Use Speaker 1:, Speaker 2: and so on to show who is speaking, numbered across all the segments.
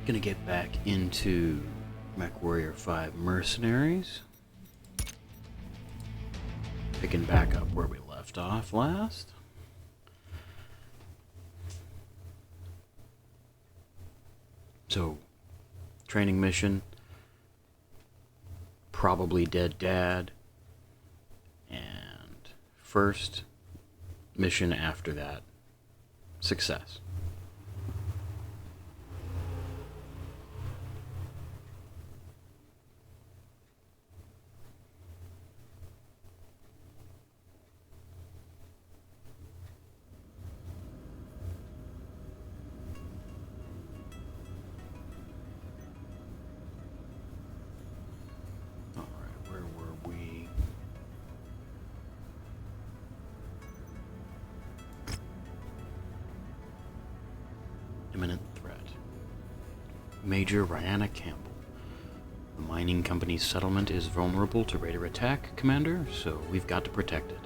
Speaker 1: Gonna get back into MechWarrior 5 Mercenaries. Picking back up where we left off last. So, training mission, probably dead dad, and first mission after that, success. Imminent threat. Major Rihanna Campbell. The mining company's settlement is vulnerable to raider attack, Commander, so we've got to protect it.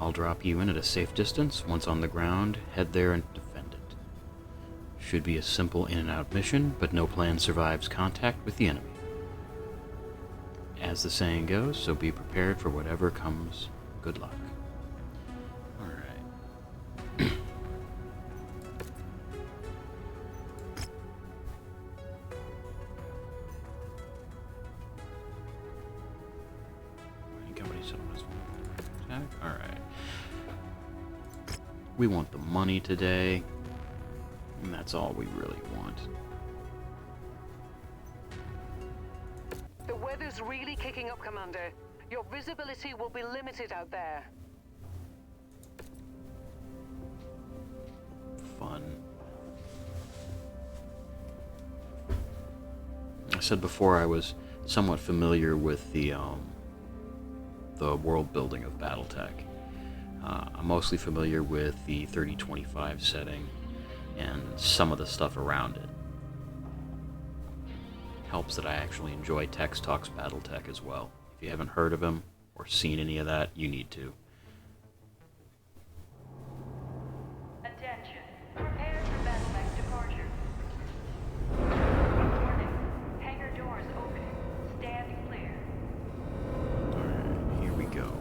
Speaker 1: I'll drop you in at a safe distance. Once on the ground, head there and defend it. Should be a simple in and out mission, but no plan survives contact with the enemy. As the saying goes, so be prepared for whatever comes. Good luck. Alright. We want the money today, and that's all we really want.
Speaker 2: The weather's really kicking up, Commander. Your visibility will be limited out there.
Speaker 1: Fun. I said before I was somewhat familiar with the world building of BattleTech. I'm mostly familiar with the 3025 setting and some of the stuff around it. Helps that I actually enjoy Tex Talks BattleTech as well. If you haven't heard of him or seen any of that, you need to.
Speaker 3: Attention. Prepare for BattleTech departure. Warning. Hangar doors open. Stand clear.
Speaker 1: Alright, here we go.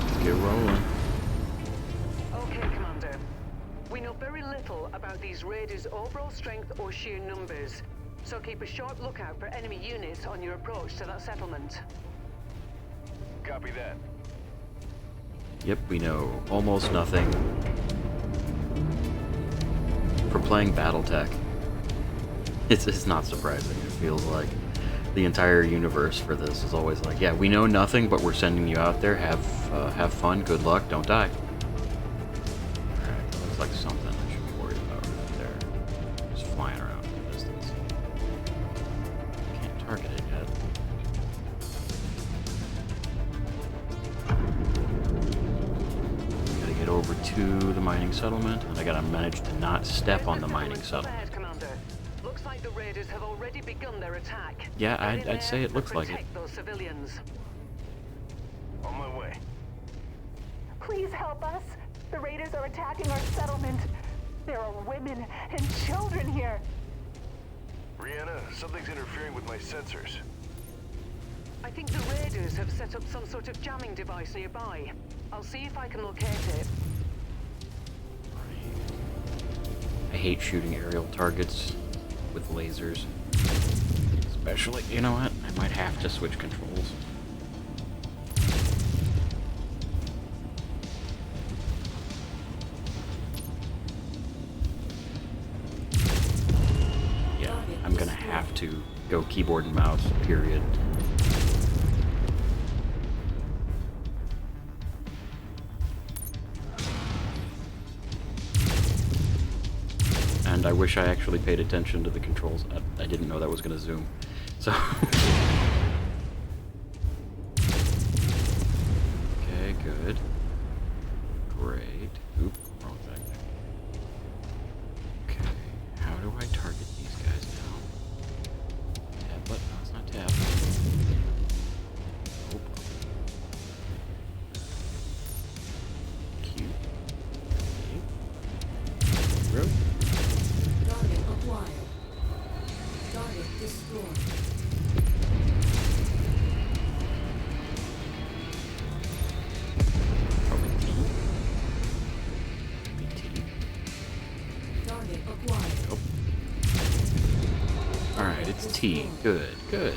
Speaker 1: Let's get rolling.
Speaker 2: Okay, Commander. We know very little about these raiders' overall strength or sheer numbers, so keep a sharp lookout for enemy units on your approach to that settlement.
Speaker 4: Copy that.
Speaker 1: Yep, we know almost nothing. For playing BattleTech, it's not surprising. It feels like the entire universe for this is always like, yeah, we know nothing, but we're sending you out there. Have fun, good luck, don't die. Alright, that looks like something I should be worried about right there. Just flying around in the distance. Can't target it yet. Gotta get over to the mining settlement, and I gotta manage to not step on the mining settlement.
Speaker 2: Commander. Looks like the raiders have already begun their attack.
Speaker 1: Yeah, I'd say it looks like it.
Speaker 2: Protect those civilians.
Speaker 4: On my way.
Speaker 5: Please help us. The raiders are attacking our settlement. There are women and children here.
Speaker 4: Rihanna, something's interfering with my sensors.
Speaker 2: I think the raiders have set up some sort of jamming device nearby. I'll see if I can locate it.
Speaker 1: I hate shooting aerial targets with lasers. Especially, you know what? I might have to switch controls. Yeah, I'm gonna have to go keyboard and mouse, period. And I wish I actually paid attention to the controls. I didn't know that was going to zoom. So. Okay, good. Great. Oop, wrong thing. Okay, how do I target these guys now? Tab button? No, it's not tab. Nope. T. Good, good.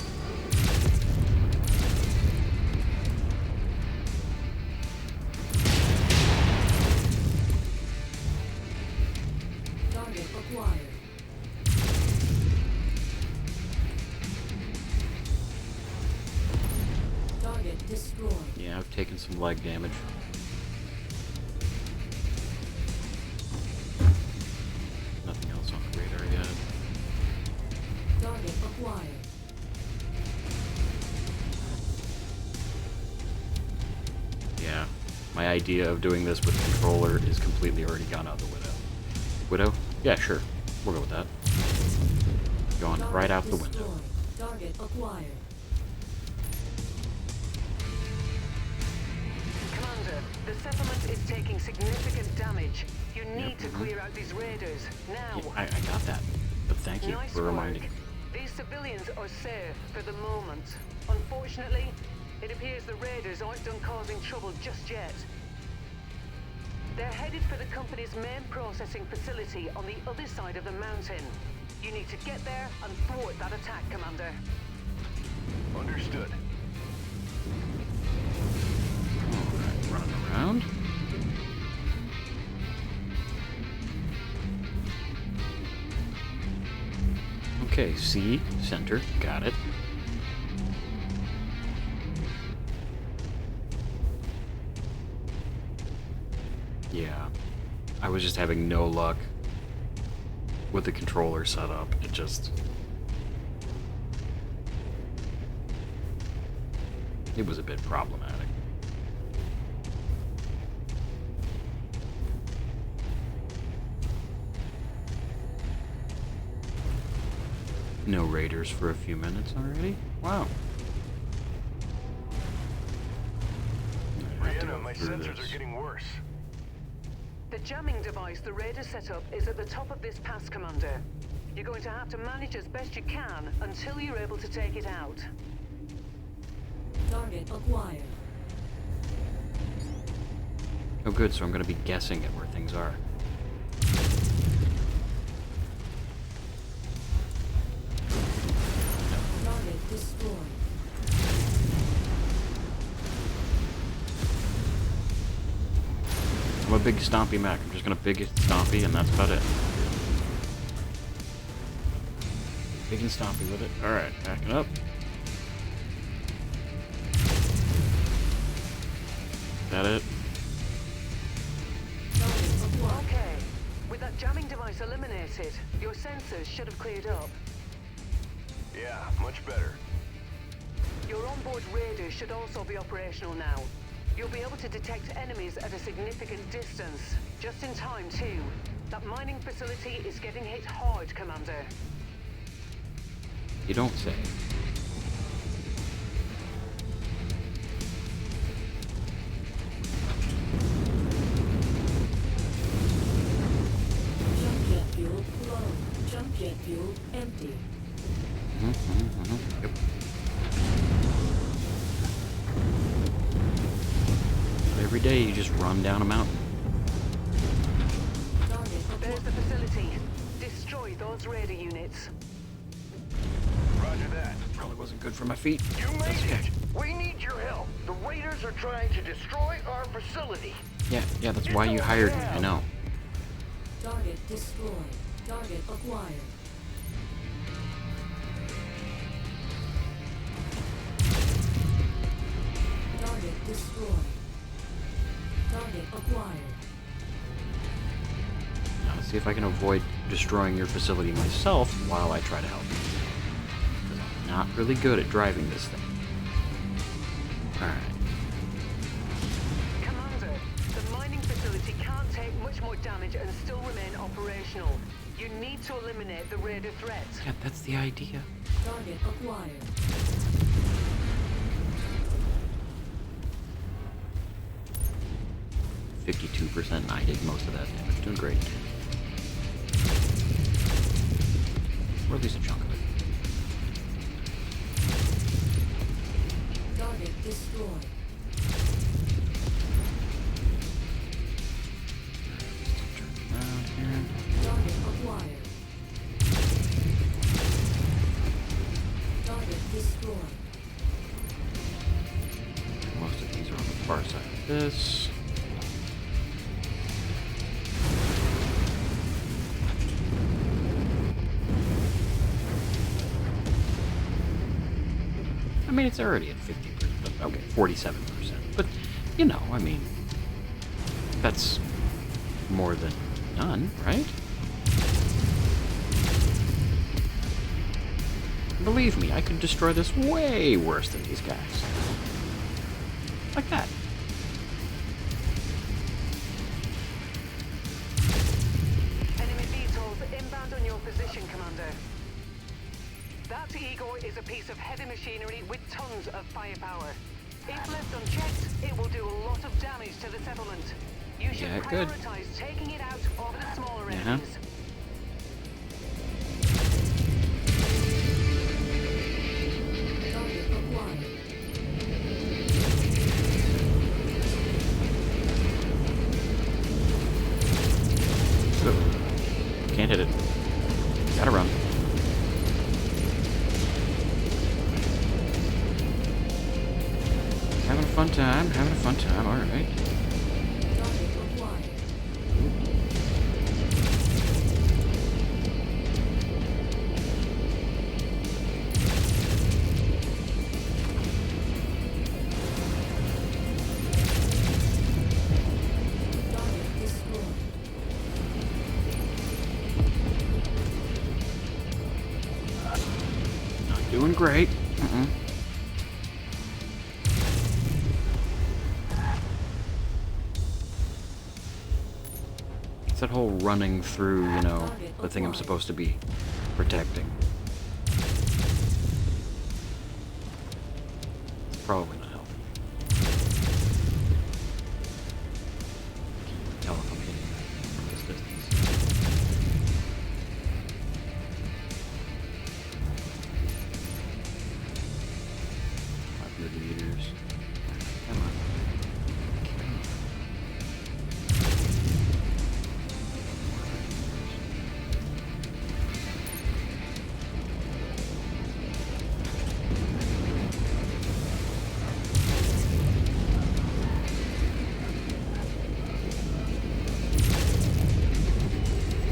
Speaker 6: Target acquired. Target destroyed.
Speaker 1: Yeah, I've taken some leg damage. Nothing else on the radar yet.
Speaker 6: Target acquired.
Speaker 1: Yeah, my idea of doing this with the controller is completely already gone out the window. Widow? Yeah, sure. We'll go with that. Gone
Speaker 6: Target
Speaker 1: right out the
Speaker 6: destroyed.
Speaker 1: window.
Speaker 6: Target acquired.
Speaker 2: Commander, the settlement is taking significant damage. You need to clear out these raiders, now.
Speaker 1: Yeah, I got that. But thank you
Speaker 2: Nice
Speaker 1: for
Speaker 2: work.
Speaker 1: reminding me.
Speaker 2: These civilians are safe for the moment. Unfortunately, it appears the raiders aren't done causing trouble just yet. They're headed for the company's main processing facility on the other side of the mountain. You need to get there and thwart that attack, Commander.
Speaker 4: Understood.
Speaker 1: Alright, running around. Okay, C, center, got it. Yeah, I was just having no luck with the controller setup. It just... it was a bit problematic. No raiders for a few minutes already? Wow. I have to
Speaker 4: Brianna,
Speaker 1: go
Speaker 4: my
Speaker 1: through
Speaker 4: sensors
Speaker 1: this.
Speaker 4: are getting worse.
Speaker 2: The jamming device the raider set up is at the top of this pass, Commander. You're going to have to manage as best you can until you're able to take it out.
Speaker 6: Target acquired.
Speaker 1: Oh good, so I'm gonna be guessing at where things are.
Speaker 6: Target destroyed.
Speaker 1: I'm a big stompy Mac. I'm just gonna big it stompy and that's about it. Big and stompy with it. Alright, backing up. That it?
Speaker 6: Target acquired.
Speaker 2: Okay. With that jamming device eliminated, your sensors should have cleared up.
Speaker 4: Yeah, much better.
Speaker 2: Your onboard radar should also be operational now. You'll be able to detect enemies at a significant distance. Just in time, too. That mining facility is getting hit hard, Commander.
Speaker 1: You don't say.
Speaker 6: Jump jet fuel low. Jump jet fuel empty.
Speaker 1: Yep. Every day you just run down a mountain.
Speaker 6: Target
Speaker 2: There's
Speaker 6: acquired.
Speaker 2: the facility. Destroy those radar units.
Speaker 4: Roger that.
Speaker 1: Probably wasn't good for my feet.
Speaker 7: You
Speaker 1: That's
Speaker 7: made
Speaker 1: okay.
Speaker 7: it! We need your help. The raiders are trying to destroy our facility.
Speaker 1: Yeah, that's why you hired me. I know.
Speaker 6: Target destroyed. Target acquired. Target destroyed. Target acquired.
Speaker 1: Now let's see if I can avoid destroying your facility myself while I try to help you. 'Cause I'm not really good at driving this thing. Alright.
Speaker 2: Commander, the mining facility can't take much more damage and still remain operational. You need to eliminate the raider threat.
Speaker 1: Yeah, that's the idea.
Speaker 6: Target acquired.
Speaker 1: 52% and I did most of that damage. Doing great. Or at least a chunk of it.
Speaker 6: Target destroyed.
Speaker 1: Turn around here.
Speaker 6: Target acquired.
Speaker 1: this. I mean, it's already at 50%. Okay, 47%. But, you know, I mean, that's more than none, right? Believe me, I could destroy this way worse than these guys. Like that.
Speaker 2: Enemy VTOLs inbound on your position, Commander. That Igor is a piece of heavy machinery with tons of firepower. If left unchecked, it will do a lot of damage to the settlement. You should prioritize taking it out over the smaller enemies.
Speaker 1: Can't hit it. Gotta run. Having a fun time, alright. Doing great. It's that whole running through, you know, the thing I'm supposed to be protecting. It's probably not helping. Tell if I'm hitting that from this distance. 500 meters. Come on.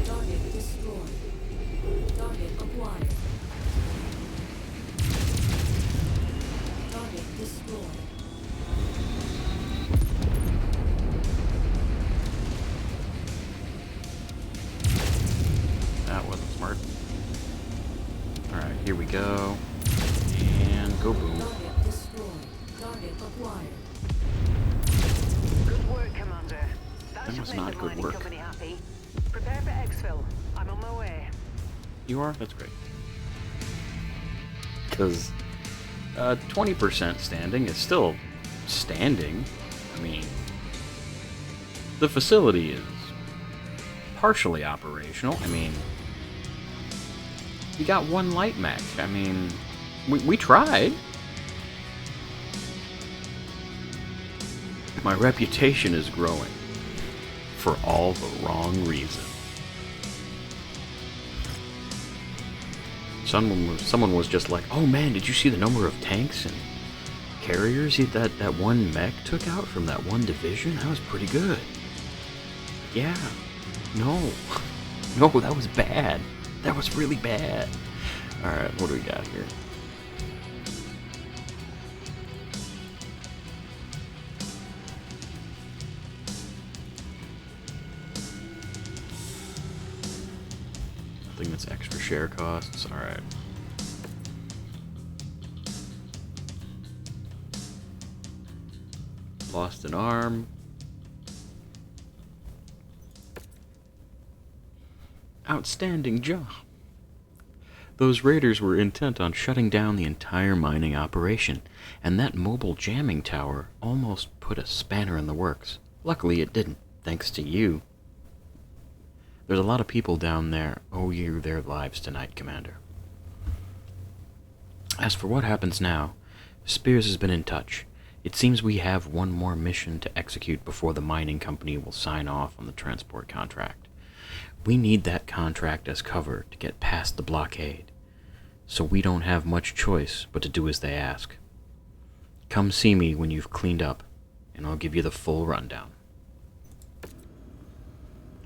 Speaker 6: Target destroyed. Target acquired. Target destroyed.
Speaker 1: That wasn't smart. Alright, here we go. And go boom.
Speaker 6: Target destroyed. Target acquired.
Speaker 2: Good work, Commander. That
Speaker 1: That
Speaker 2: should
Speaker 1: was
Speaker 2: make
Speaker 1: not
Speaker 2: the
Speaker 1: good
Speaker 2: mining
Speaker 1: work.
Speaker 2: company happy. Prepare for exfil. I'm on my way.
Speaker 1: You are? That's great. Because 20% standing is still standing. I mean, the facility is partially operational. I mean, you got one light mech. I mean, we tried. My reputation is growing for all the wrong reasons. Someone was just like, "Oh man, did you see the number of tanks and carriers that one mech took out from that one division? That was pretty good." Yeah. No. No, that was bad. That was really bad. Alright, what do we got here? Nothing that's extra share costs. Alright. Lost an arm. Outstanding job. Those raiders were intent on shutting down the entire mining operation, and that mobile jamming tower almost put a spanner in the works. Luckily it didn't, thanks to you. There's a lot of people down there owe you their lives tonight, Commander. As for what happens now, Spears has been in touch. It seems we have one more mission to execute before the mining company will sign off on the transport contract. We need that contract as cover to get past the blockade, so we don't have much choice but to do as they ask. Come see me when you've cleaned up, and I'll give you the full rundown.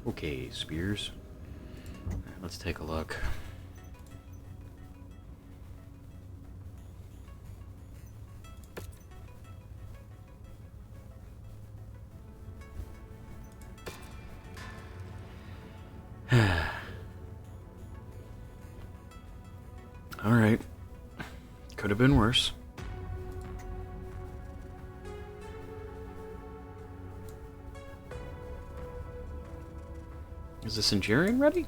Speaker 1: Okay, Spears. Let's take a look. Alright. Could have been worse. Is the Centurion ready?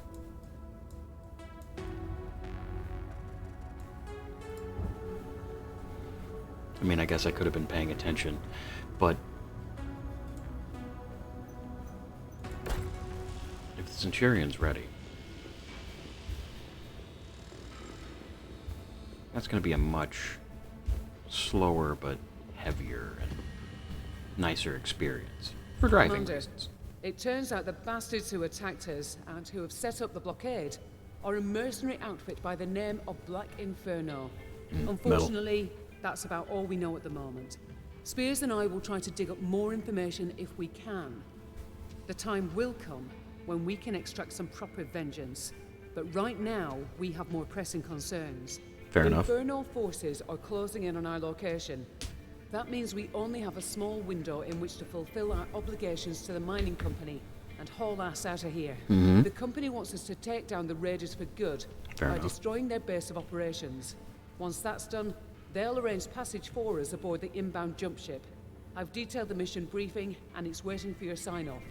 Speaker 1: I mean, I guess I could have been paying attention, but if the Centurion's ready, that's going to be a much slower but heavier and nicer experience for driving
Speaker 8: Commander,
Speaker 1: reasons.
Speaker 8: it turns out the bastards who attacked us and who have set up the blockade are a mercenary outfit by the name of Black Inferno. Unfortunately, that's about all we know at the moment. Spears and I will try to dig up more information if we can. The time will come when we can extract some proper vengeance, but right now we have more pressing concerns.
Speaker 1: Fair enough.
Speaker 8: Inferno forces are closing in on our location. That means we only have a small window in which to fulfill our obligations to the mining company and haul us out of here. The company wants us to take down the raiders for good
Speaker 1: Fair
Speaker 8: by
Speaker 1: enough.
Speaker 8: destroying their base of operations. Once that's done, they'll arrange passage for us aboard the inbound jump ship. I've detailed the mission briefing and it's waiting for your sign-off.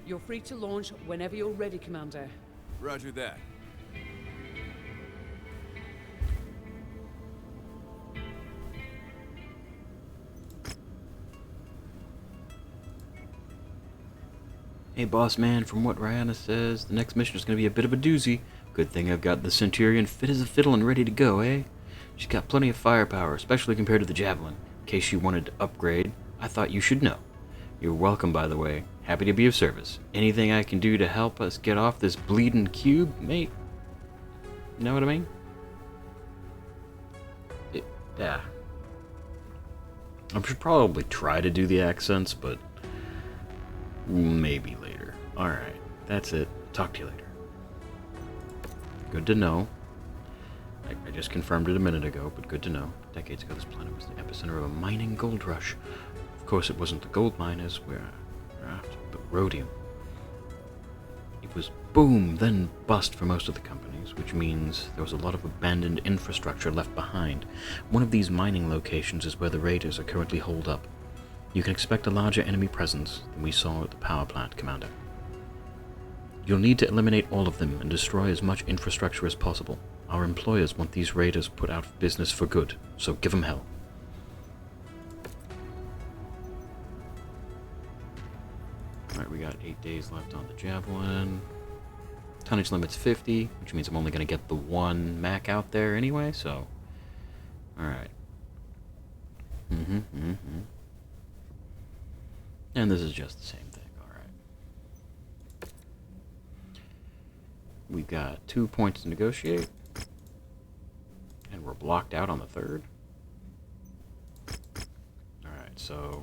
Speaker 8: You're free to launch whenever you're ready, Commander.
Speaker 9: Roger that.
Speaker 1: Hey, boss man, from what Rihanna says, the next mission is going to be a bit of a doozy. Good thing I've got the Centurion fit as a fiddle and ready to go, eh? She's got plenty of firepower, especially compared to the Javelin. In case you wanted to upgrade, I thought you should know. You're welcome, by the way. Happy to be of service. Anything I can do to help us get off this bleeding cube, mate? You know what I mean? Yeah. I should probably try to do the accents, but maybe later. Alright, that's it. Talk to you later. Good to know. I just confirmed it a minute ago, but good to know. Decades ago, this planet was the epicenter of a mining gold rush. Of course, it wasn't the gold miners we're after, but rhodium. It was boom, then bust for most of the companies, which means there was a lot of abandoned infrastructure left behind. One of these mining locations is where the raiders are currently holed up. You can expect a larger enemy presence than we saw at the power plant, Commander. You'll need to eliminate all of them and destroy as much infrastructure as possible. Our employers want these raiders put out of business for good, so give them hell. Alright, we got 8 days left on the Javelin. Tonnage limit's 50, which means I'm only going to get the one Mac out there anyway, so... Alright. And this is just the same thing, alright. We've got 2 points to negotiate. And we're blocked out on the 3rd. Alright, so...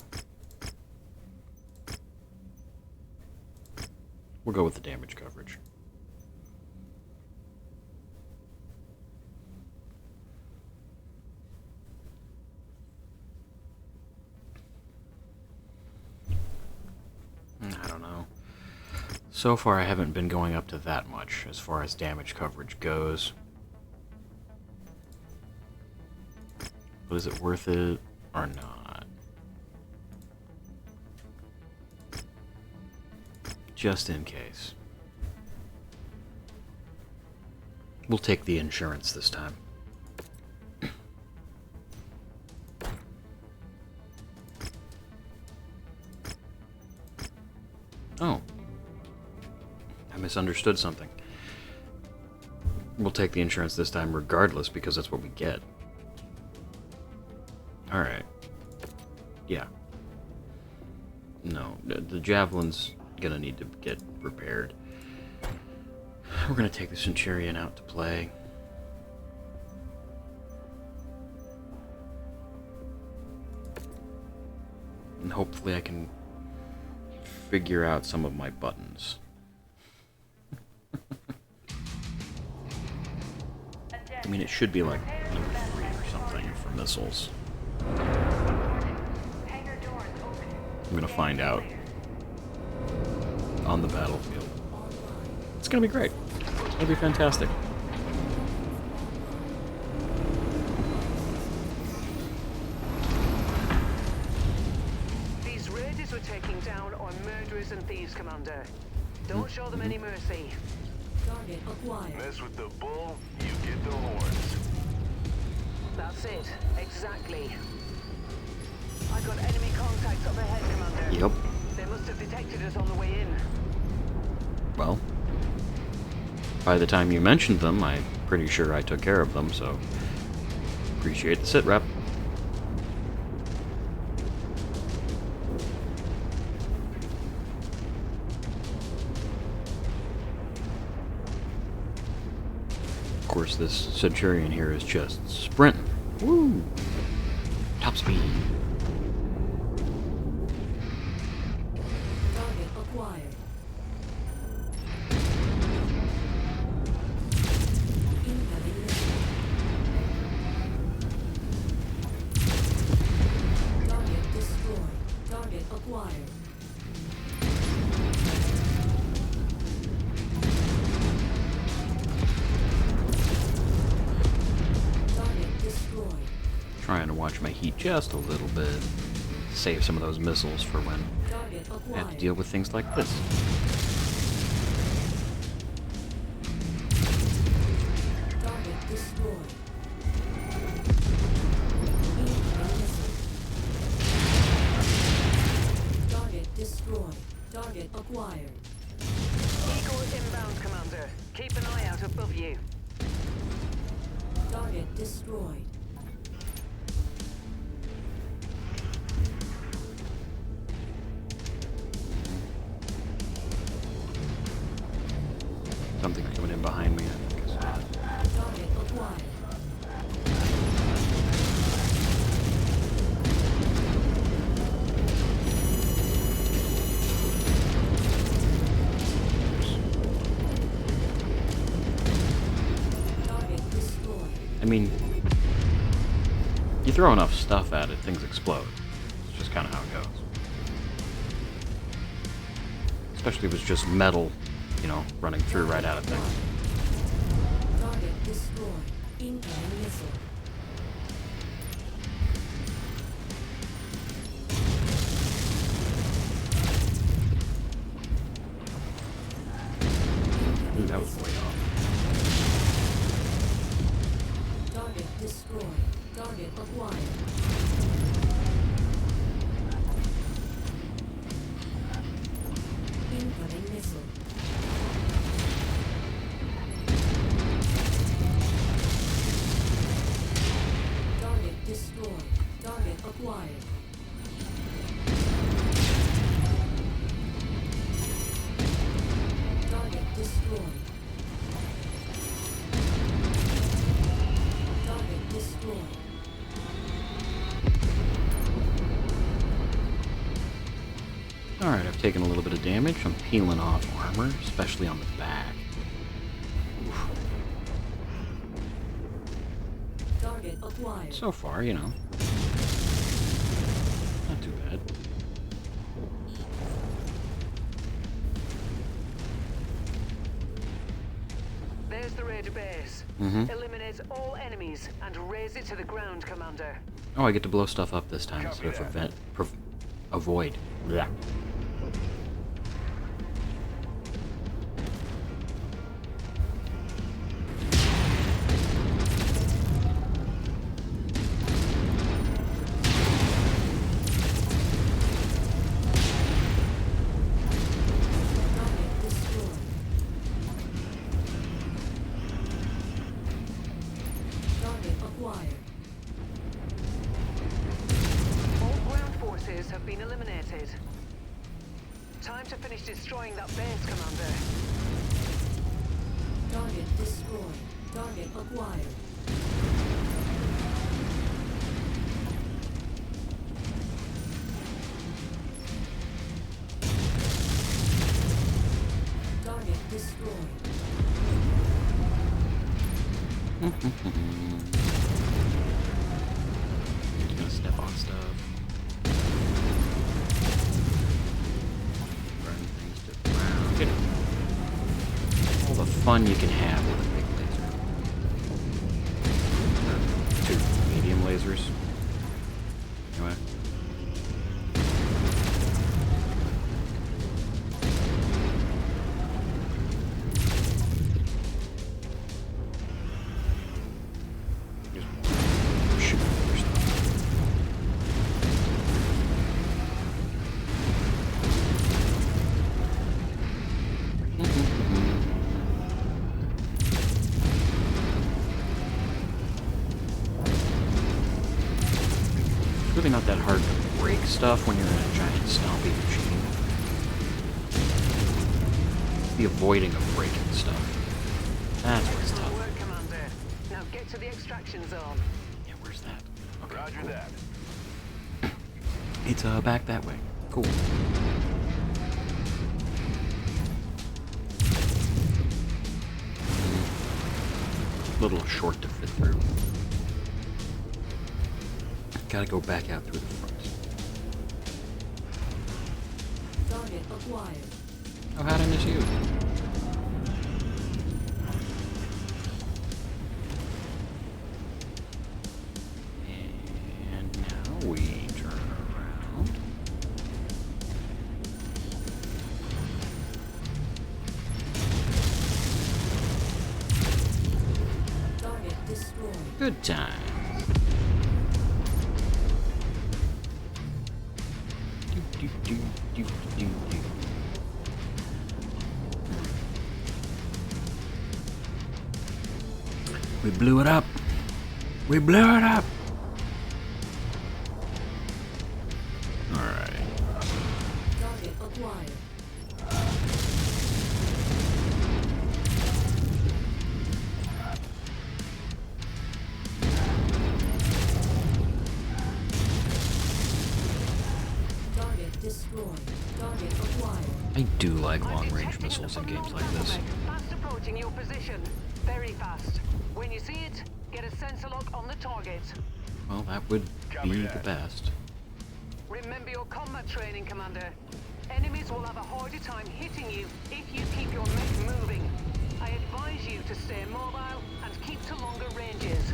Speaker 1: we'll go with the damage coverage. I don't know. So far I haven't been going up to that much as far as damage coverage goes. But is it worth it or not? Just in case. We'll take the insurance this time. Oh. I misunderstood something. We'll take the insurance this time regardless because that's what we get. Alright. Yeah. No, the Javelin's gonna need to get repaired. We're gonna take the Centurion out to play. And hopefully I can figure out some of my buttons. I mean, it should be like number 3 or something for missiles. I'm gonna find out on the battlefield. It's gonna be great. It's gonna be fantastic.
Speaker 2: These raiders were taking down our murderers and thieves, Commander. Don't show them any mercy.
Speaker 6: Target acquired.
Speaker 4: Mess with the bull, you get the horns.
Speaker 2: That's it. Exactly. I got enemy contacts up ahead, Commander.
Speaker 1: Yep.
Speaker 2: They must have detected us on the way in.
Speaker 1: Well, by the time you mentioned them, I'm pretty sure I took care of them, so appreciate the sit-rep. Of course, this Centurion here is just sprinting. Woo! Top speed.
Speaker 6: Target acquired. Incoming missile. Target destroyed. Target acquired. Target destroyed.
Speaker 1: Trying to watch my heat just a little bit. Save some of those missiles for when
Speaker 6: Target
Speaker 1: I have to
Speaker 6: acquired.
Speaker 1: deal with things like this.
Speaker 6: Target destroyed. Incoming missile. Target destroyed. Target acquired.
Speaker 2: Eagle inbound, Commander. Keep an eye out above you.
Speaker 6: Target destroyed.
Speaker 1: Something coming in behind me. I think I saw it.
Speaker 6: Target acquired. Target destroyed.
Speaker 1: I mean, you throw enough stuff at it, things explode. It's just kind of how it goes. Especially if it's just metal, you know, running through right out of things.
Speaker 6: Target destroyed. Incoming missile.
Speaker 1: Ooh, that was way off.
Speaker 6: Target destroyed. Target acquired. Incoming missile. Target destroyed. Target acquired. Target destroyed. Target destroyed.
Speaker 1: Alright, I've taken a little bit of damage. I'm peeling off armor, especially on the back. Oof.
Speaker 6: Target acquired.
Speaker 1: So far, you know. Not too bad.
Speaker 2: There's the raider base.
Speaker 1: Mm-hmm.
Speaker 2: Eliminate all enemies and raise it to the ground, Commander.
Speaker 1: Oh, I get to blow stuff up this time instead of
Speaker 4: Copy that.
Speaker 1: avoid. Yeah.
Speaker 6: Target destroyed. Target acquired.
Speaker 2: All ground forces have been eliminated. Time to finish destroying that base, Commander.
Speaker 6: Target destroyed. Target acquired.
Speaker 1: Just gonna step on stuff. Burn things to the ground. You know, all the fun you can have with a big laser. Two medium lasers. Anyway. Really not that hard to break stuff when you're in a giant stompy machine. The avoiding of breaking stuff. That's what's tough.
Speaker 2: Excellent work, Commander. Now get to the extraction zone.
Speaker 1: Yeah, where's that? Okay,
Speaker 4: Roger
Speaker 1: cool.
Speaker 4: that.
Speaker 1: It's back that way. Cool. Little short to fit through. Gotta go back out through the front.
Speaker 6: Target acquired.
Speaker 1: Oh, how'd I miss you? And now we turn around.
Speaker 6: Target destroyed.
Speaker 1: Good time. We blew it up. We blew it up. All right.
Speaker 6: Target acquired. Target destroyed. Target acquired.
Speaker 1: I do like long-range missiles in games like this.
Speaker 2: Fast approaching your position. Very fast. When you see it, get a sensor lock on the target.
Speaker 1: Well, that would
Speaker 4: Copy
Speaker 1: be
Speaker 4: that.
Speaker 1: the best.
Speaker 2: Remember your combat training, Commander. Enemies will have a harder time hitting you if you keep your mech moving. I advise you to stay mobile and keep to longer ranges.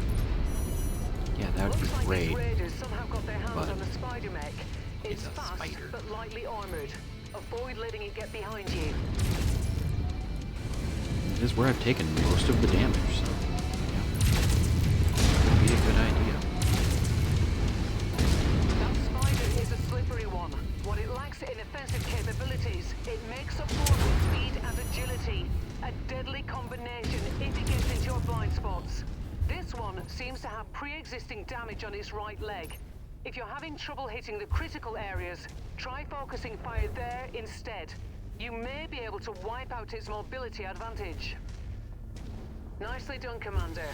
Speaker 1: Yeah, that would be
Speaker 2: Looks like
Speaker 1: great.
Speaker 2: these raiders somehow got their hands
Speaker 1: but
Speaker 2: on the spider mech. It's
Speaker 1: it's a
Speaker 2: fast,
Speaker 1: spider.
Speaker 2: but lightly armored. Avoid letting it get behind you.
Speaker 1: It is where I've taken most of the damage, so yeah. Would be a good idea.
Speaker 2: That spider is a slippery one. What it lacks in offensive capabilities, it makes up for with speed and agility. A deadly combination if it gets into your blind spots. This one seems to have pre-existing damage on its right leg. If you're having trouble hitting the critical areas, try focusing fire there instead. You may be able to wipe out its mobility advantage. Nicely done, Commander.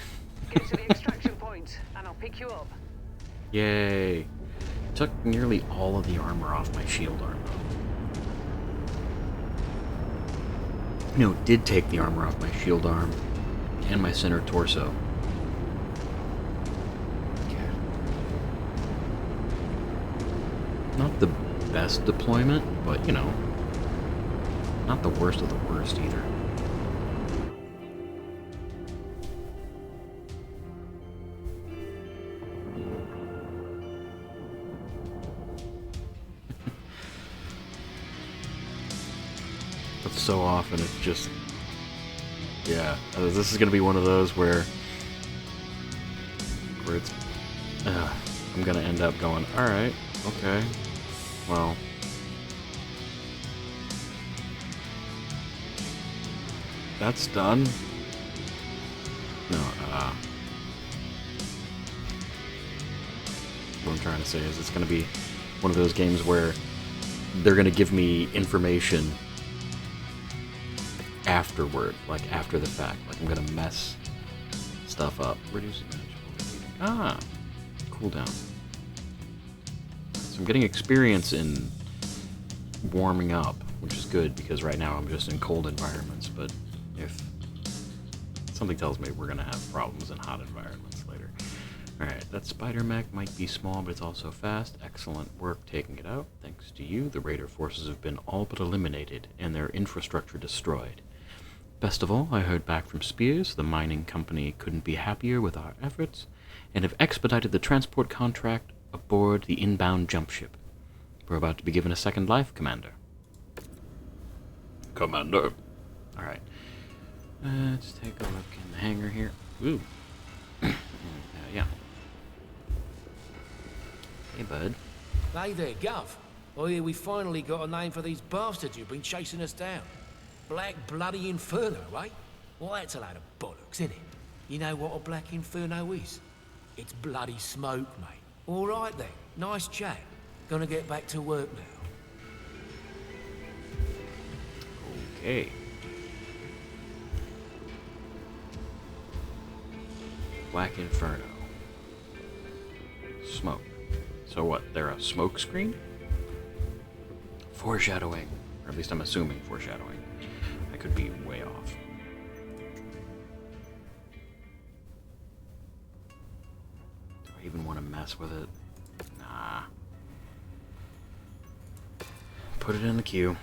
Speaker 2: Get to the extraction point, and I'll pick you up.
Speaker 1: Yay. Took nearly all of the armor off my shield armor. No, did take the armor off my shield arm and my center torso. Okay. Not the best deployment, but you know, not the worst of the worst either. But so often it's just, yeah, this is gonna be one of those where it's, I'm gonna end up going, alright, okay, well, that's done. No, what I'm trying to say is it's gonna be one of those games where they're gonna give me information afterward, like after the fact. Like I'm gonna mess stuff up. Reduce damage. Ah, cooldown. So I'm getting experience in warming up, which is good because right now I'm just in cold environments. But if Something tells me we're gonna have problems in hot environments later. Alright, that spider mech might be small, but it's also fast. Excellent work taking it out. Thanks to you, the Raider forces have been all but eliminated and their infrastructure destroyed. Best of all, I heard back from Spears. The mining company couldn't be happier with our efforts and have expedited the transport contract aboard the inbound jump ship. We're about to be given a second life, Commander. Commander. Alright. Let's take a look in the hangar here. Ooh. Yeah. Hey, bud.
Speaker 9: Hey there, Gov. I hear we finally got a name for these bastards who've been chasing us down. Black Bloody Inferno, right? Well, that's a load of bollocks, isn't it? You know what a Black Inferno is? It's bloody smoke, mate. All right then. Nice chat. Gonna get back to work now.
Speaker 1: Okay. Black Inferno. Smoke. So what, they're a smoke screen? Foreshadowing. Or at least I'm assuming foreshadowing. I could be way off. Do I even want to mess with it? Nah. Put it in the queue.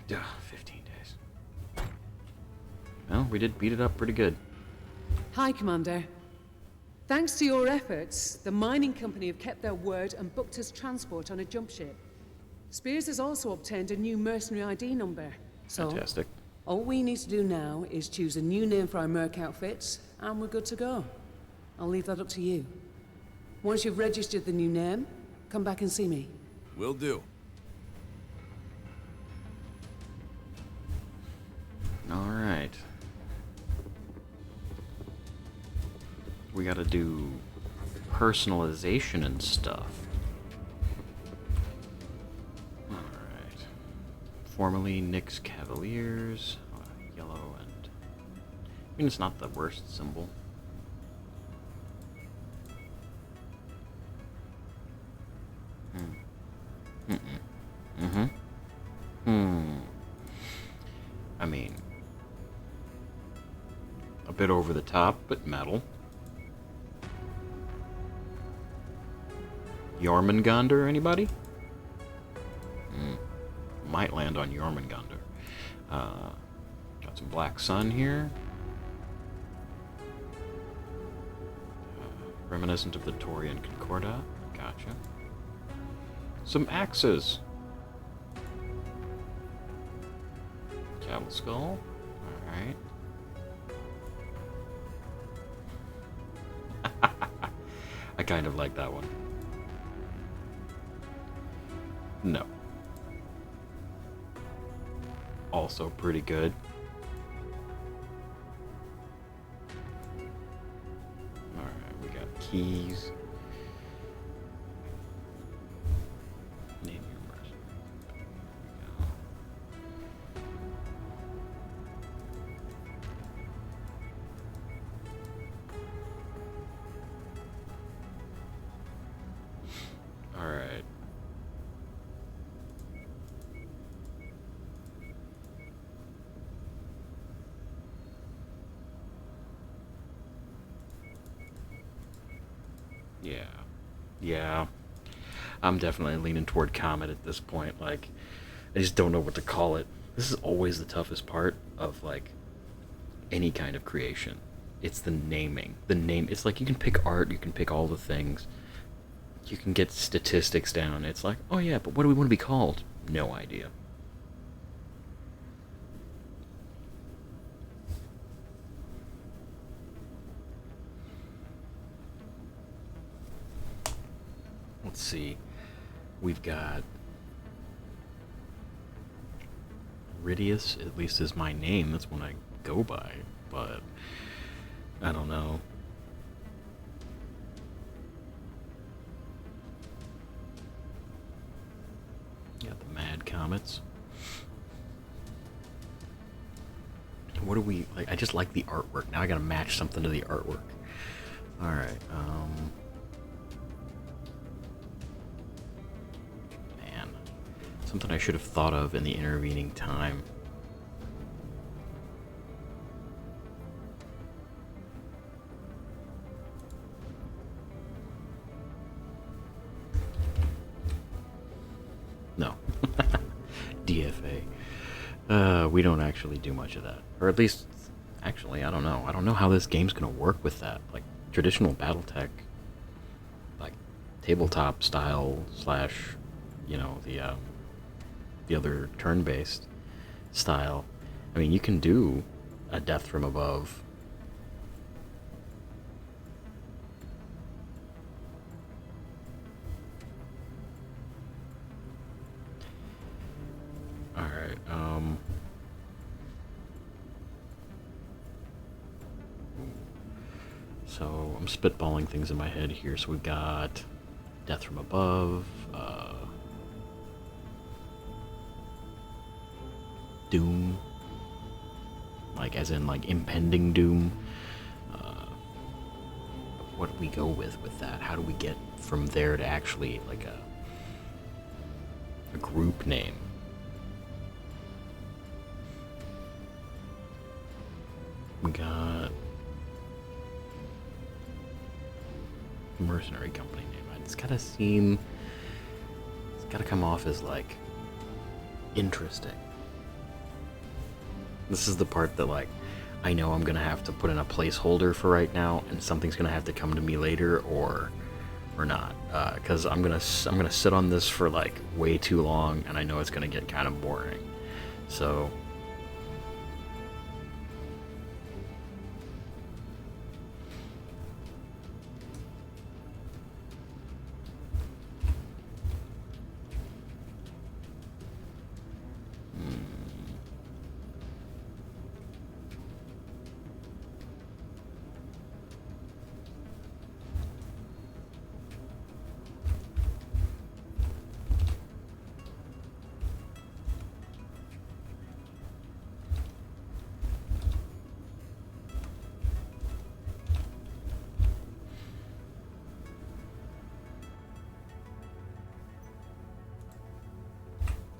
Speaker 1: Duh, 15 days. Well, we did beat it up pretty good.
Speaker 8: Hi, Commander. Thanks to your efforts, the mining company have kept their word and booked us transport on a jump ship. Spears has also obtained a new mercenary ID number. So,
Speaker 1: Fantastic.
Speaker 8: all we need to do now is choose a new name for our merc outfits, and we're good to go. I'll leave that up to you. Once you've registered the new name, come back and see me.
Speaker 10: Will do.
Speaker 1: Alright. We gotta do personalization and stuff. Alright. Formerly Nyx Cavaliers. Yellow and... I mean, it's not the worst symbol. I mean... a bit over the top, but metal. Jormungandr, anybody? Might land on Jormungandr. Got some Black Sun here. Reminiscent of the Taurian Concordat. Gotcha. Some axes. Cattle Skull. Alright. I kind of like that one. No. Also pretty good. Alright, we got keys. Name your mercy. Alright. Yeah. I'm definitely leaning toward Comet at this point. Like, I just don't know what to call it. This is always the toughest part of, like, any kind of creation. It's the naming. The name. It's like you can pick art, you can pick all the things. You can get statistics down. It's like, oh yeah, but what do we want to be called? No idea. Let's see. We've got Ridius, at least is my name. That's what I go by. But I don't know. Got the Mad Comets. What do we like? I just like the artwork. Now I gotta match something to the artwork. Alright, man. Something I should have thought of in the intervening time. FA. We don't actually do much of that. Or at least, actually, I don't know. I don't know how this game's gonna work with that. Like, traditional Battletech, like, tabletop style slash, you know, the other turn-based style. I mean, you can do a death from above. Alright, so I'm spitballing things in my head here. So we've got death from above, doom, like as in like impending doom. What do we go with that? How do we get from there to actually like a group name? We got mercenary company name. It's gotta come off as like interesting. This is the part that like I know I'm gonna have to put in a placeholder for right now, and something's gonna have to come to me later or not, because I'm gonna sit on this for like way too long, and I know it's gonna get kind of boring. So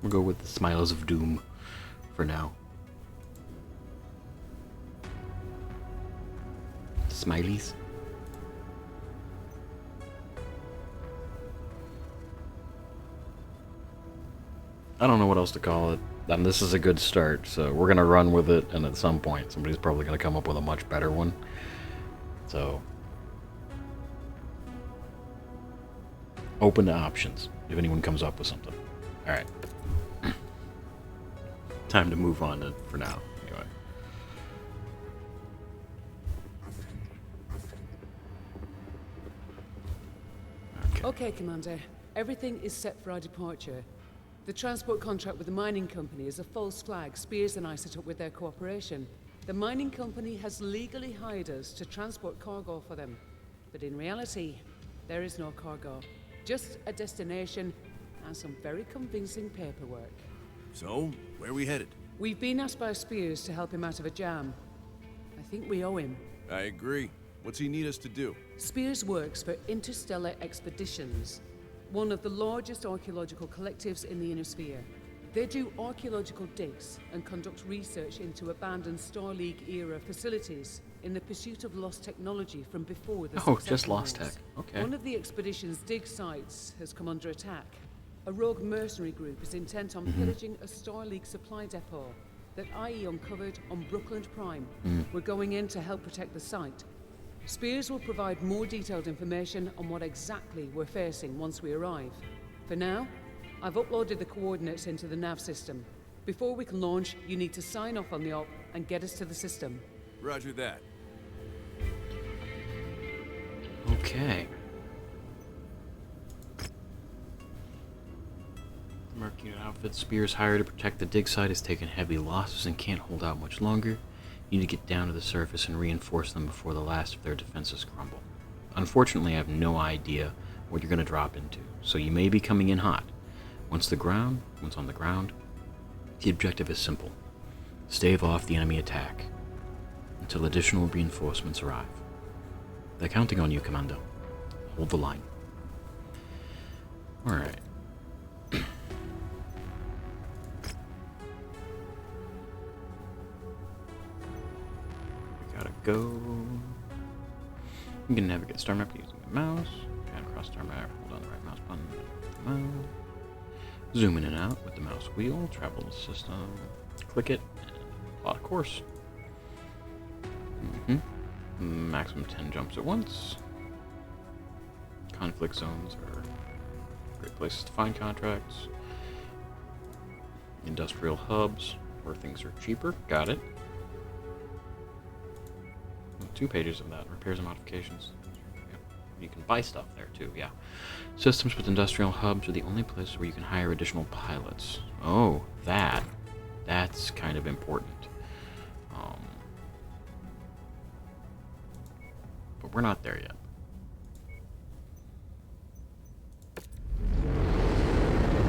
Speaker 1: we'll go with the Smiles of Doom for now. Smileys. I don't know what else to call it. And this is a good start, so we're gonna run with it, and at some point somebody's probably gonna come up with a much better one. So open to options if anyone comes up with something. Alright. Time to move on for now. Anyway.
Speaker 8: Okay, Commander. Everything is set for our departure. The transport contract with the mining company is a false flag Spears and I set up with their cooperation. The mining company has legally hired us to transport cargo for them. But in reality, there is no cargo. Just a destination and some very convincing paperwork.
Speaker 10: So, where are we headed?
Speaker 8: We've been asked by Spears to help him out of a jam. I think we owe him.
Speaker 10: I agree. What's he need us to do?
Speaker 8: Spears works for Interstellar Expeditions, one of the largest archaeological collectives in the Inner Sphere. They do archaeological digs and conduct research into abandoned Star League-era facilities in the pursuit of lost technology from before the
Speaker 1: Oh, just lost tech. Okay.
Speaker 8: One of the expedition's dig sites has come under attack. A rogue mercenary group is intent on pillaging a Star League supply depot that IE uncovered on Brookland Prime. We're going in to help protect the site. Spears will provide more detailed information on what exactly we're facing once we arrive. For now, I've uploaded the coordinates into the nav system. Before we can launch, you need to sign off on the op and get us to the system.
Speaker 10: Roger that.
Speaker 1: Okay. The Mercury outfit Spears hired to protect the dig site has taken heavy losses and can't hold out much longer. You need to get down to the surface and reinforce them before the last of their defenses crumble. Unfortunately, I have no idea what you're going to drop into, so you may be coming in hot. Once on the ground, the objective is simple. Stave off the enemy attack until additional reinforcements arrive. They're counting on you, Commando. Hold the line. Alright. Gotta go. You can navigate star map using the mouse. Pan across star map. Hold on the right mouse button. Mouse. Zoom in and out with the mouse wheel, travel the system, click it, and plot a course. Maximum 10 jumps at once. Conflict zones are great places to find contracts. Industrial hubs, where things are cheaper. Got it. 2 pages of that. Repairs and modifications. Yep. You can buy stuff there too, yeah. Systems with industrial hubs are the only place where you can hire additional pilots. Oh, that's kind of important. But we're not there yet.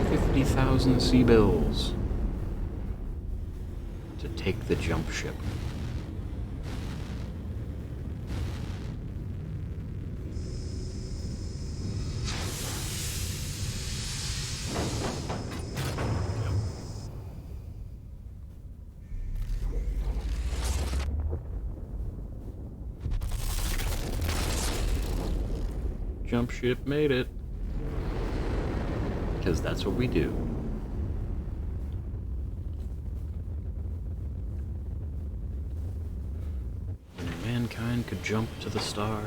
Speaker 1: $50,000 sea bills to take the jump ship. Jump ship made it. Because that's what we do. When mankind could jump to the stars.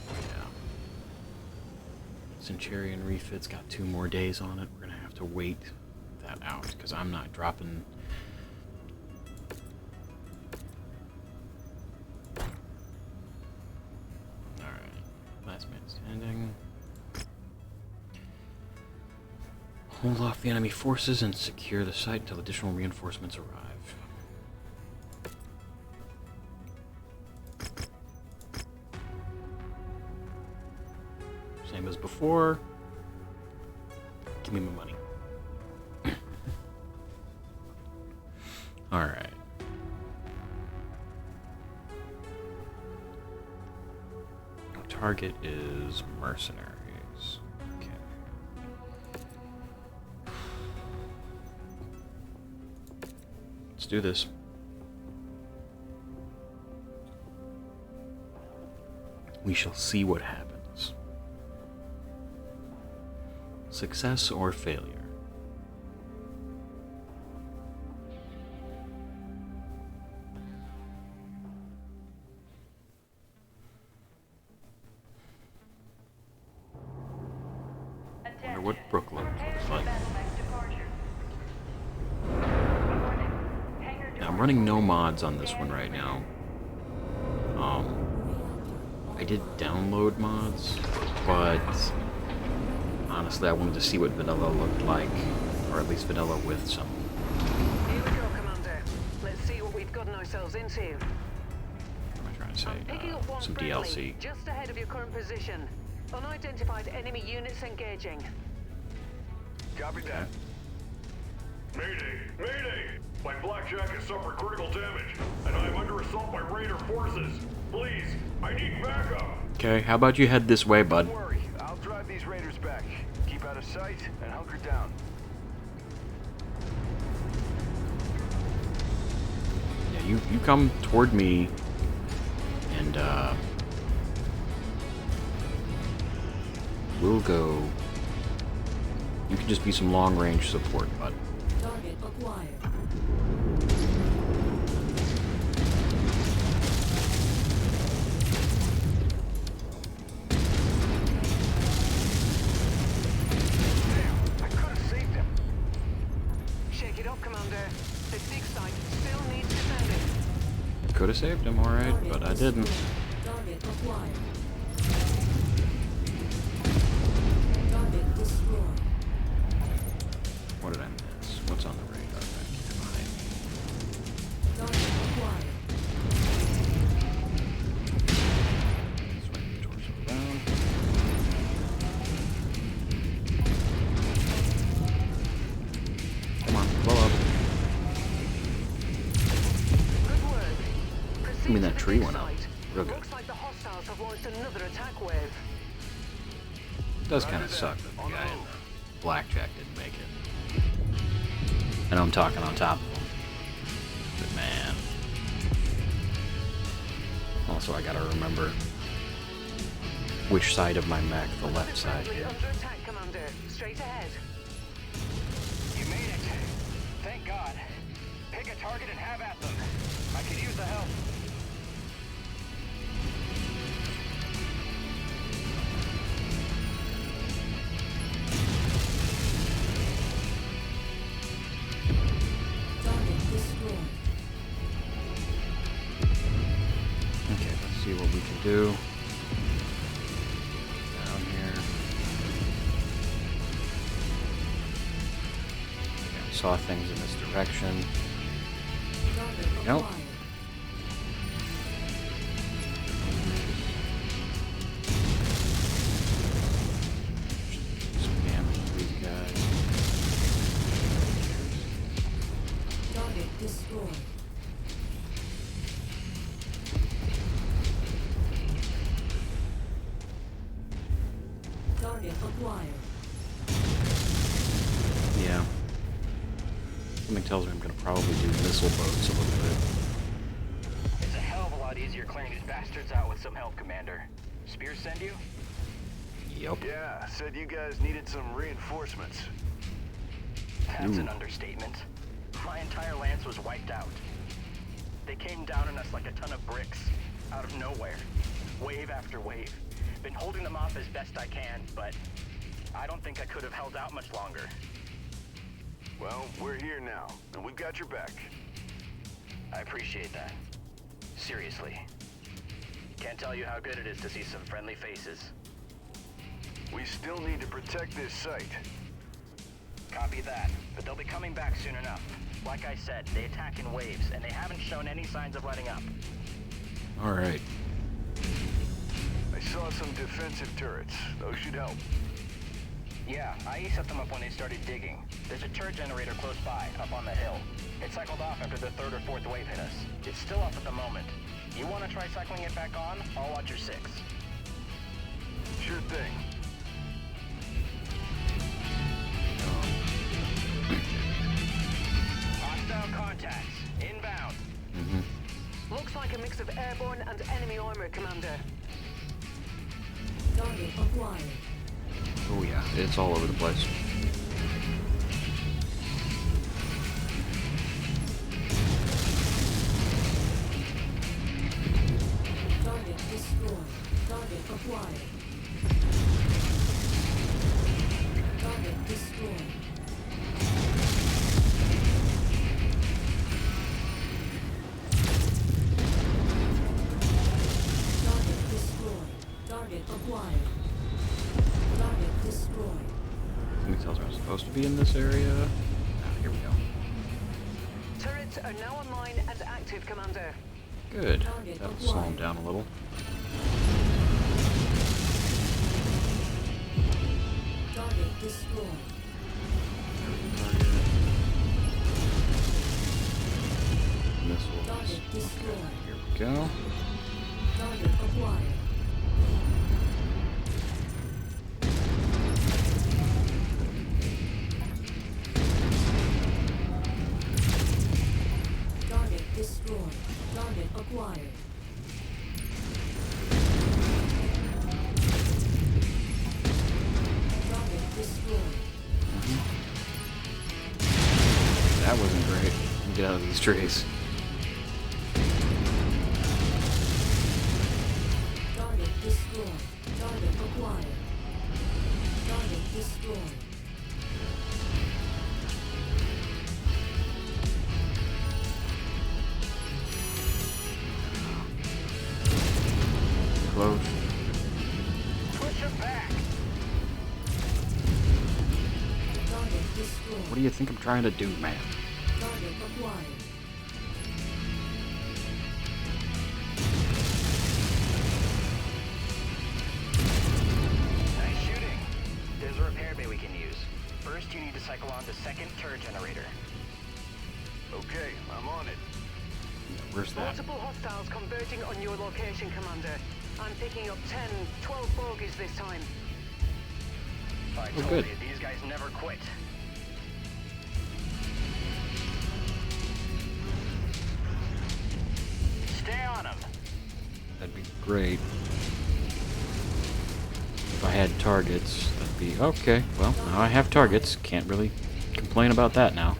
Speaker 1: Yeah. Centurion refit's got 2 more days on it. We're gonna have to wait that out because I'm not dropping. Last man standing. Hold off the enemy forces and secure the site until additional reinforcements arrive. Same as before. Give me my money. Alright. Target is Mercenaries. Okay. Let's do this. We shall see what happens. Success or failure. What Brooklyn looks like. Now, I'm running no mods on this one right now. I did download mods, but honestly I wanted to see what vanilla looked like, or at least vanilla with some.
Speaker 2: Here we go, Commander. Let's see what we've gotten ourselves into.
Speaker 1: What am I trying to say?
Speaker 2: Picking up one
Speaker 1: Some
Speaker 2: friendly,
Speaker 1: DLC.
Speaker 2: just ahead of your current position. Unidentified enemy units engaging.
Speaker 4: Copy that.
Speaker 11: Mayday! Mayday! My blackjack has suffered critical damage, and I am under assault by Raider forces. Please, I need backup!
Speaker 1: Okay, how about you head this way, bud?
Speaker 4: Don't worry, I'll drive these raiders back. Keep out of sight and hunker down.
Speaker 1: Yeah, you come toward me, and we'll go. You can just be some long-range support, bud.
Speaker 6: Target acquired.
Speaker 4: I could have saved him.
Speaker 2: Shake it up, Commander. The dig site still needs defending.
Speaker 1: Could have saved him, alright, but I didn't.
Speaker 6: Target acquired. Target destroyed.
Speaker 1: What did I miss? What's on the radar back here behind me?
Speaker 6: Target acquired.
Speaker 1: Swing the torso down. Come on, blow up.
Speaker 2: Good work. Proceed
Speaker 1: I mean,
Speaker 2: to
Speaker 1: that
Speaker 2: the
Speaker 1: tree
Speaker 2: dig
Speaker 1: went up.
Speaker 2: site.
Speaker 1: Real good.
Speaker 2: Looks like the hostiles have launched another attack wave.
Speaker 1: It does kind of suck that the guy in the blackjack didn't make it. I know I'm talking on top of him, but man. Also, I gotta remember which side of my mech, the left side
Speaker 2: Friendly
Speaker 1: here.
Speaker 2: under attack, Commander. straight ahead.
Speaker 7: You made it. Thank God. Pick a target and have at them. I could use the help.
Speaker 6: Target destroyed.
Speaker 1: Okay, let's see what we can do. Down here. Okay, we saw things in this direction.
Speaker 6: Target
Speaker 1: Nope.
Speaker 6: acquired.
Speaker 1: Some damage to these guys.
Speaker 6: Target destroyed. Target acquired.
Speaker 1: Yeah. Something tells me I'm gonna probably do missile boats a little bit.
Speaker 7: It's a hell of a lot easier clearing these bastards out with some help, Commander. Spears send you?
Speaker 1: Yep.
Speaker 4: Yeah, said you guys needed some reinforcements.
Speaker 7: That's an understatement. My entire lance was wiped out. They came down on us like a ton of bricks, out of nowhere. Wave after wave. Been holding them off as best I can, but I don't think I could have held out much longer.
Speaker 4: Well, we're here now, and we've got your back.
Speaker 7: I appreciate that. Seriously. Can't tell you how good it is to see some friendly faces.
Speaker 4: We still need to protect this site.
Speaker 7: Copy that, but they'll be coming back soon enough. Like I said, they attack in waves, and they haven't shown any signs of letting up.
Speaker 1: Alright.
Speaker 4: I saw some defensive turrets. Those should help.
Speaker 7: Yeah, I set them up when they started digging. There's a turret generator close by, up on the hill. It cycled off after the third or fourth wave hit us. It's still up at the moment. You want to try cycling it back on? I'll watch your six.
Speaker 4: Sure thing.
Speaker 7: Hostile contacts. Inbound.
Speaker 2: Looks like a mix of airborne and enemy armor, Commander.
Speaker 6: Target acquired.
Speaker 1: Oh yeah, it's all over the place.
Speaker 6: Target destroyed. Target acquired. Target destroyed. Target destroyed. Target acquired. Target destroyed.
Speaker 1: Something tells me I'm supposed to be in this area. Ah, here we go.
Speaker 2: Turrets are now online and active, Commander.
Speaker 1: Good.
Speaker 6: Target
Speaker 1: That'll slow him
Speaker 6: acquired.
Speaker 1: down a little.
Speaker 6: Target destroyed.
Speaker 1: Missiles.
Speaker 6: Target destroyed.
Speaker 1: Here we go.
Speaker 6: Target acquired. Target destroyed. Target acquired. Target destroyed.
Speaker 1: That wasn't great. Let me get out of these trees.
Speaker 6: Target destroyed. Target acquired. Target destroyed.
Speaker 1: Close.
Speaker 7: Push them back.
Speaker 6: Target destroyed.
Speaker 1: What do you think I'm trying to do, man?
Speaker 6: Target acquired.
Speaker 7: Nice shooting. There's a repair bay we can use. First, you need to cycle on the second turret generator.
Speaker 4: Okay, I'm on it.
Speaker 1: Where's that?
Speaker 2: Multiple hostiles converging on your location, Commander. I'm picking up 10, 12 bogies this time.
Speaker 7: I
Speaker 1: Oh,
Speaker 7: told
Speaker 1: good.
Speaker 7: you, these guys never quit. Stay on them.
Speaker 1: That'd be great. If I had targets, that'd be okay. Well, now I have targets. Can't really complain about that now.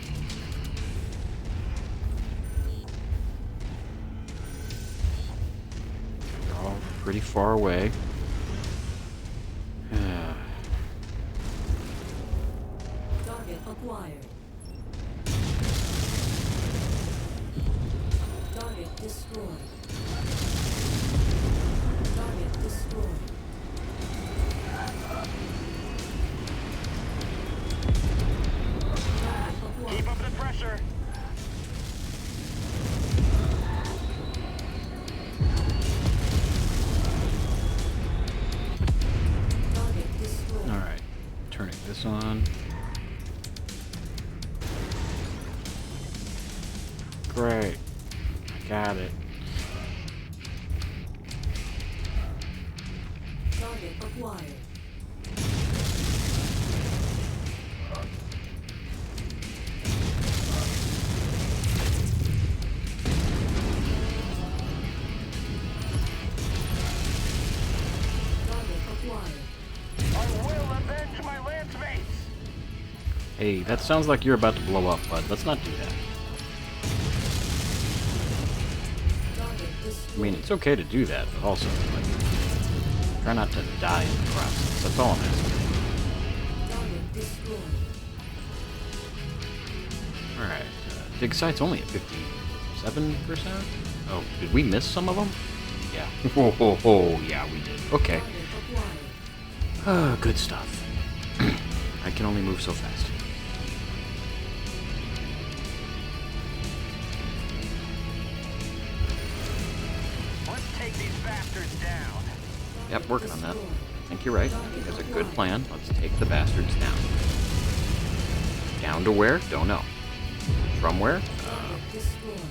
Speaker 1: They're all pretty far away.
Speaker 6: Target acquired. Target destroyed. Target destroyed.
Speaker 7: Keep up the pressure.
Speaker 6: Target destroyed.
Speaker 1: Alright, turning this on. Great. I got it.
Speaker 6: Target acquired. Target acquired.
Speaker 7: I will avenge my lance mates.
Speaker 1: Hey, that sounds like you're about to blow up, bud. Let's not do that.
Speaker 6: Target
Speaker 1: I
Speaker 6: destroyed.
Speaker 1: mean, it's okay to do that, but also, like, try not to die in the process. That's all I'm asking.
Speaker 6: Target destroyed.
Speaker 1: Alright, dig site's only at 57%? Oh, did we miss some of them? Yeah. Oh, yeah, we did. Okay.
Speaker 6: Target acquired.
Speaker 1: Good stuff. I can only move so fast.
Speaker 7: Let's take these bastards down.
Speaker 1: Yep, working on that. I think you're right. There's a good plan. Let's take the bastards down. Down to where? Don't know. From where?
Speaker 6: Target destroyed.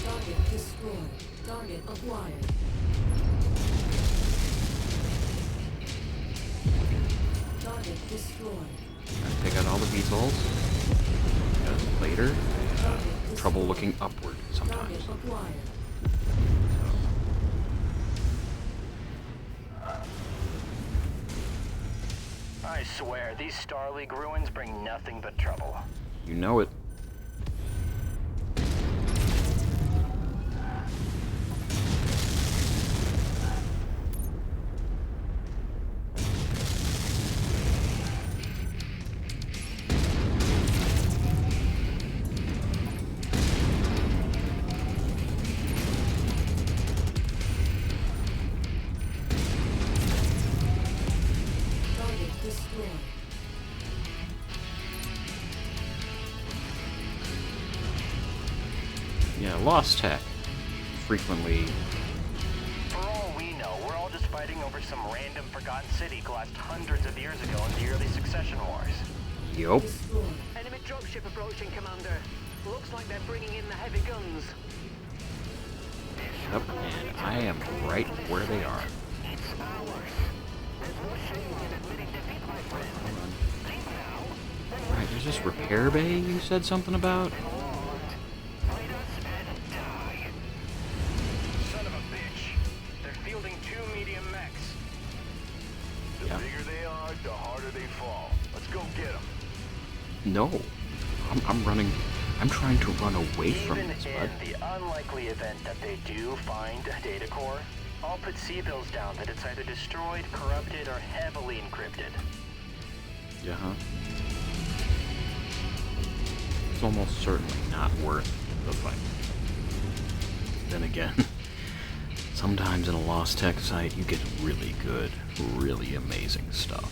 Speaker 6: Target destroyed. Target acquired. Target destroyed.
Speaker 1: Take out all the V-balls. Because later, trouble looking upward sometimes.
Speaker 6: Target acquired.
Speaker 7: I swear, these Star League ruins bring nothing but trouble.
Speaker 1: You know it.
Speaker 6: Target destroyed.
Speaker 1: Yeah, lost tech. Frequently.
Speaker 7: For all we know, we're all just fighting over some random forgotten city collapsed hundreds of years ago in the early succession wars.
Speaker 1: Yup.
Speaker 6: Destroyed.
Speaker 2: Enemy dropship approaching, Commander. Looks like they're bringing in the heavy guns.
Speaker 1: Yep. And I am right where they are. Right, there's this repair bay you said something about?
Speaker 7: Son of a bitch. They're fielding 2 medium mechs.
Speaker 4: The
Speaker 1: Yeah.
Speaker 4: bigger they are, the harder they fall. Let's go get them.
Speaker 1: No. I'm running. I'm trying to run away from
Speaker 7: Even
Speaker 1: this,
Speaker 7: in
Speaker 1: bud.
Speaker 7: the unlikely event that they do find a data core, I'll put C-bills down that it's either destroyed, corrupted, or heavily encrypted.
Speaker 1: Yeah, huh? It's almost certainly not worth the fight. Then again, sometimes in a lost tech site you get really good, really amazing stuff.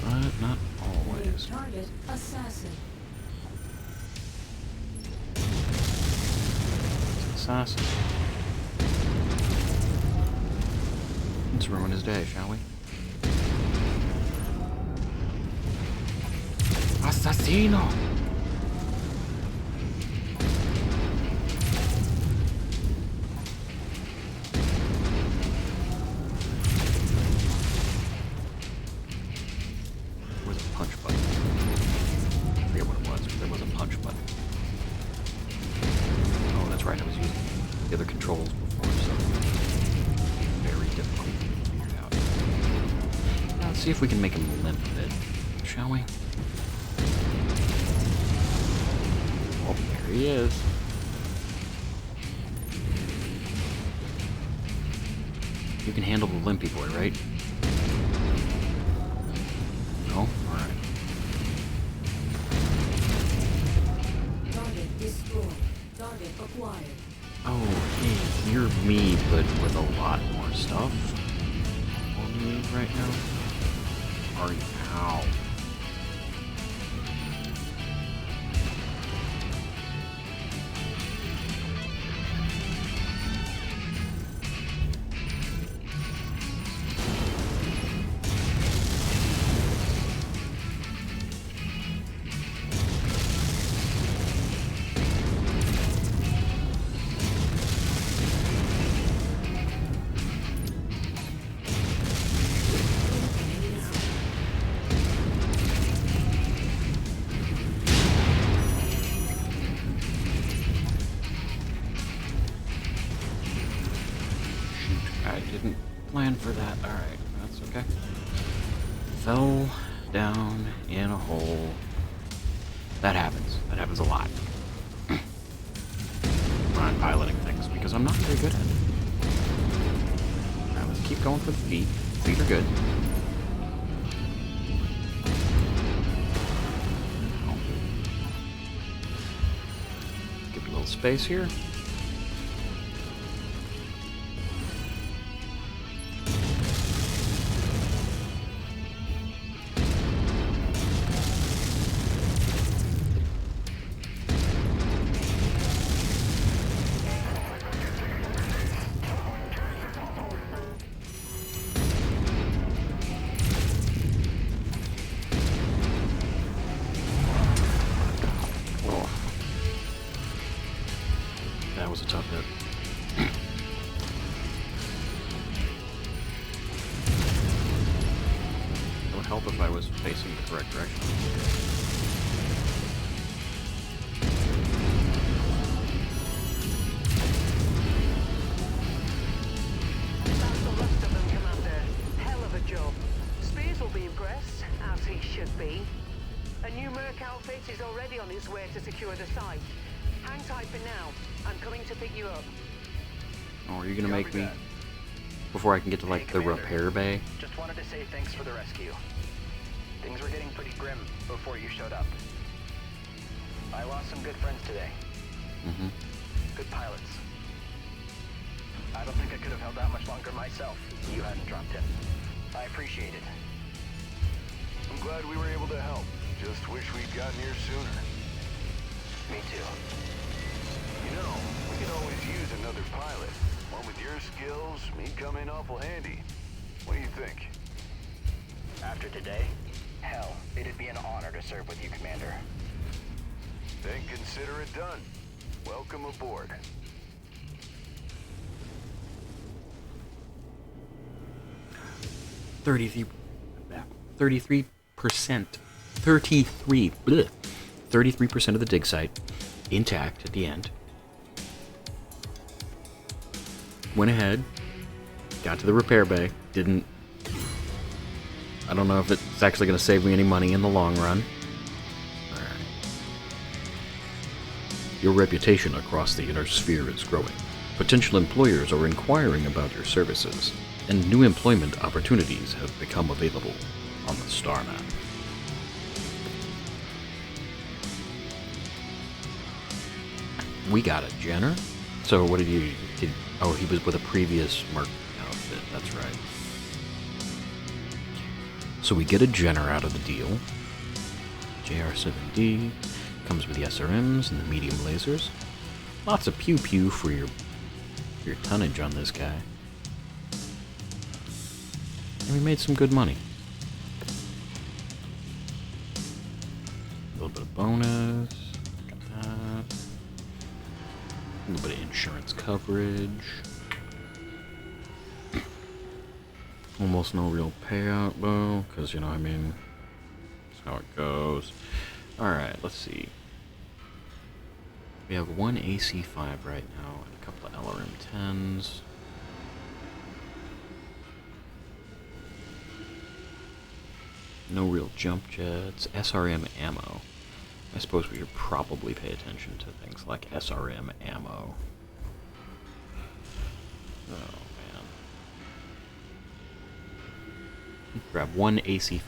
Speaker 1: But not always.
Speaker 6: Target assassin.
Speaker 1: Assassin. Let's ruin his day, shall we? Assassino! Where's a punch button? I forget what it was, but there was a punch button. Let's see if we can make him limp a bit, shall we? Oh, there he is. You can handle the limpy boy, right? No? Alright.
Speaker 6: Target destroyed. Target acquired.
Speaker 1: Oh, hey, you're me, but with a lot more stuff on you right now. Are you? Ow. I didn't plan for that. Alright, that's okay. Fell down in a hole. That happens. That happens a lot. When I'm piloting things, because I'm not very good at it. Alright, let's keep going for the feet. Feet are good. Give it a little space here. That was a tough hit. It would help if I was facing the correct direction.
Speaker 2: That's the last of them, Commander. Hell of a job. Spears will be impressed, as he should be. A new Merc outfit is already on its way to secure the site. Hang tight for now. I'm coming to pick you up.
Speaker 1: Oh, are you gonna make me before I can get to like the repair bay?
Speaker 7: Just wanted to say thanks for the rescue. Things were getting pretty grim before you showed up. I lost some good friends today.
Speaker 1: Mm-hmm.
Speaker 7: Good pilots. I don't think I could have held out much longer myself if you hadn't dropped in. I appreciate it.
Speaker 4: I'm glad we were able to help. Just wish we'd gotten here sooner.
Speaker 7: Me too.
Speaker 4: You know, we could always use another pilot. One with your skills, me come in awful handy. What do you think?
Speaker 7: After today, hell, it'd be an honor to serve with you, Commander.
Speaker 4: Then consider it done. Welcome aboard.
Speaker 1: $33 33% of the dig site intact at the end. Went ahead, got to the repair bay, didn't... I don't know if it's actually going to save me any money in the long run. Alright. Your reputation across the inner sphere is growing. Potential employers are inquiring about your services, and new employment opportunities have become available on the star map. We got a Jenner? So what did you... oh, he was with a previous Merc outfit, that's right. So we get a Jenner out of the deal. JR7D comes with the SRMs and the medium lasers. Lots of pew-pew for your tonnage on this guy. And we made some good money. A little bit of bonus. Got that. A little bit of insurance coverage. Almost no real payout though, because you know, I mean, that's how it goes. Alright, let's see. We have one AC5 right now and a couple of LRM-10s. No real jump jets. SRM ammo. I suppose we should probably pay attention to things like SRM ammo. Oh, man. Grab one AC-5.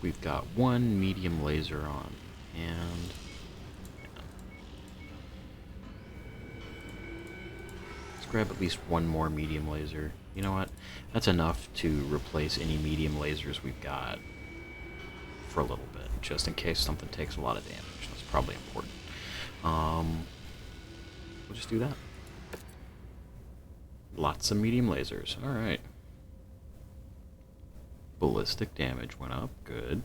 Speaker 1: We've got one medium laser on, and let's grab at least one more medium laser. You know what? That's enough to replace any medium lasers we've got for a little bit, just in case something takes a lot of damage. That's probably important. We'll just do that. Lots of medium lasers. All right. Ballistic damage went up. Good.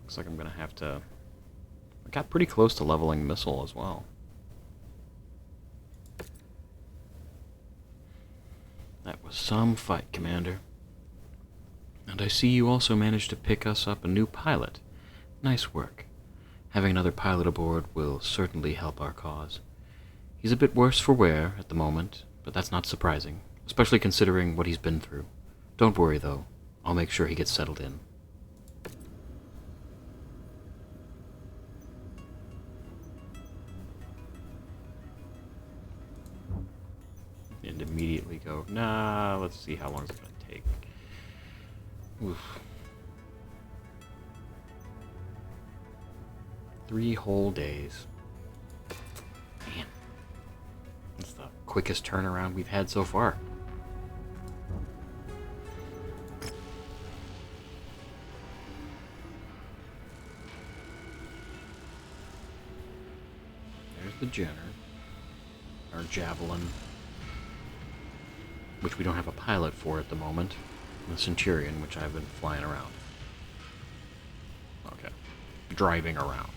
Speaker 1: Looks like I'm going to have to... I got pretty close to leveling missile as well. That was some fight, Commander. And I see you also managed to pick us up a new pilot. Nice work. Having another pilot aboard will certainly help our cause. He's a bit worse for wear at the moment, but that's not surprising, especially considering what he's been through. Don't worry, though. I'll make sure he gets settled in. And immediately go, nah, let's see how long it's going to take. Oof. 3 whole days. Man. That's the quickest turnaround we've had so far. There's the Jenner. Our Javelin. Which we don't have a pilot for at the moment. The Centurion, which I've been flying around. Okay. Driving around.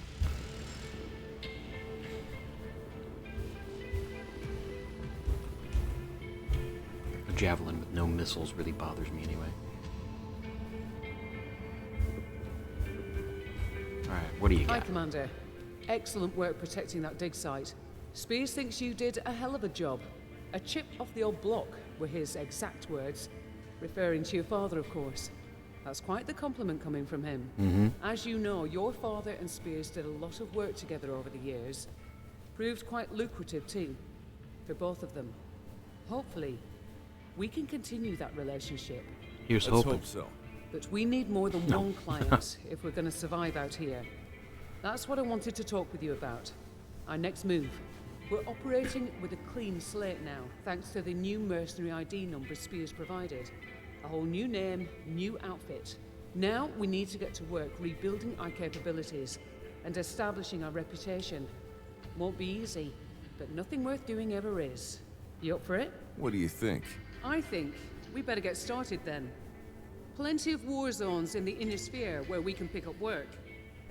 Speaker 1: A Javelin with no missiles really bothers me anyway. Alright, what do you got?
Speaker 8: Hi, Commander. Excellent work protecting that dig site. Spears thinks you did a hell of a job. A chip off the old block were his exact words. Referring to your father, of course. That's quite the compliment coming from him.
Speaker 1: Mm-hmm.
Speaker 8: As you know, your father and Spears did a lot of work together over the years. Proved quite lucrative, too. For both of them. Hopefully, we can continue that relationship.
Speaker 1: Here's
Speaker 10: Let's
Speaker 1: hoping.
Speaker 10: hope so.
Speaker 8: But we need more than one client if we're going to survive out here. That's what I wanted to talk with you about. Our next move. We're operating with a clean slate now, thanks to the new mercenary ID number Spears provided. A whole new name, new outfit. Now we need to get to work rebuilding our capabilities and establishing our reputation. Won't be easy, but nothing worth doing ever is. You up for it?
Speaker 10: What do you think?
Speaker 8: I think we better get started then. Plenty of war zones in the inner sphere where we can pick up work.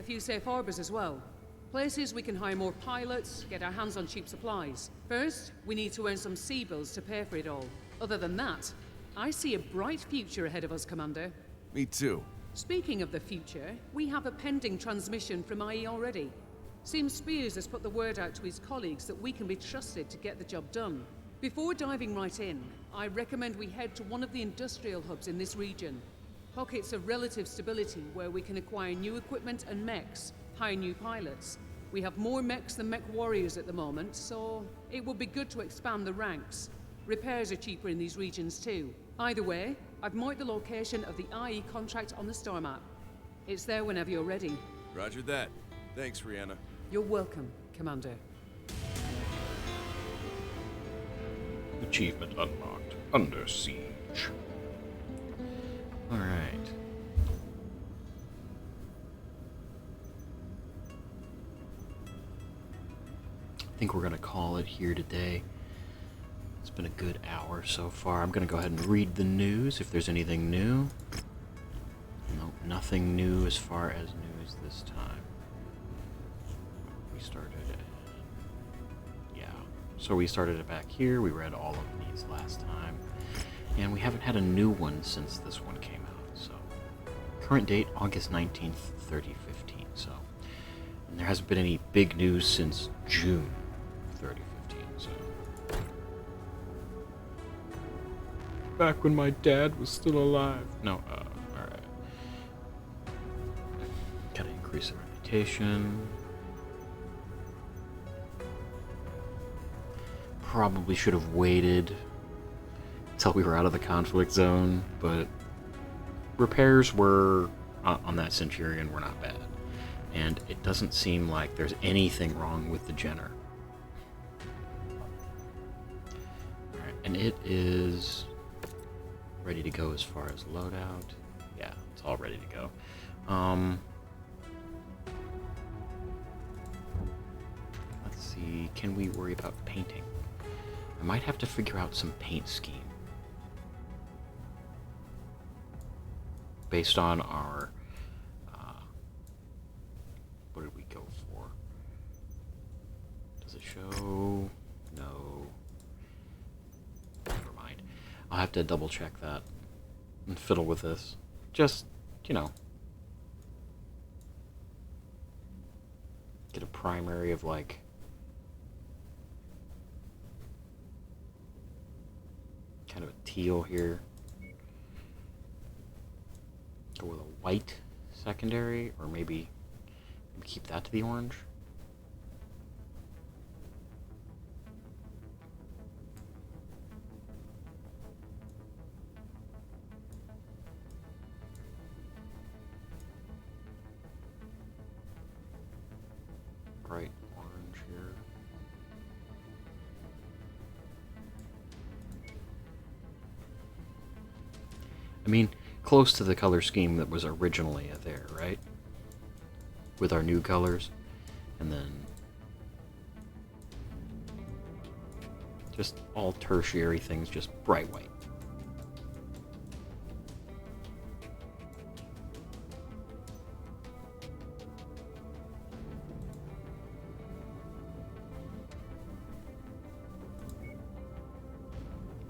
Speaker 8: A few safe harbors as well. Places we can hire more pilots, get our hands on cheap supplies. First, we need to earn some sea bills to pay for it all. Other than that, I see a bright future ahead of us, Commander.
Speaker 10: Me too.
Speaker 8: Speaking of the future, we have a pending transmission from IE already. Seems Spears has put the word out to his colleagues that we can be trusted to get the job done. Before diving right in, I recommend we head to one of the industrial hubs in this region. Pockets of relative stability where we can acquire new equipment and mechs, hire new pilots. We have more mechs than MechWarriors at the moment, so it would be good to expand the ranks. Repairs are cheaper in these regions too. Either way, I've marked the location of the IE contract on the star map. It's there whenever you're ready.
Speaker 10: Roger that. Thanks, Rihanna.
Speaker 8: You're welcome, Commander.
Speaker 1: Achievement unlocked. Under siege. Alright. I think we're going to call it here today. It's been a good hour so far. I'm going to go ahead and read the news if there's anything new. Nope, nothing new as far as news this time. We started it. Yeah. So we started it back here. We read all of these last time. And we haven't had a new one since this one came out. So, current date, August 19th, 3015. So, and there hasn't been any big news since June 3015. Back when my dad was still alive. No, alright. Gotta increase the reputation. Probably should have waited until we were out of the conflict zone, but repairs were on that Centurion were not bad. And it doesn't seem like there's anything wrong with the Jenner. Alright, and it is ready to go as far as loadout. Yeah, it's all ready to go. Let's see, can we worry about painting? I might have to figure out some paint scheme. Based on our, what did we go for? Does it show? No. Never mind. I'll have to double check that and fiddle with this. Just, you know, get a primary of like kind of a teal here. Go with a white secondary, or maybe keep that to the orange. Bright orange here. I mean, close to the color scheme that was originally there, right? With our new colors. And then just all tertiary things, just bright white.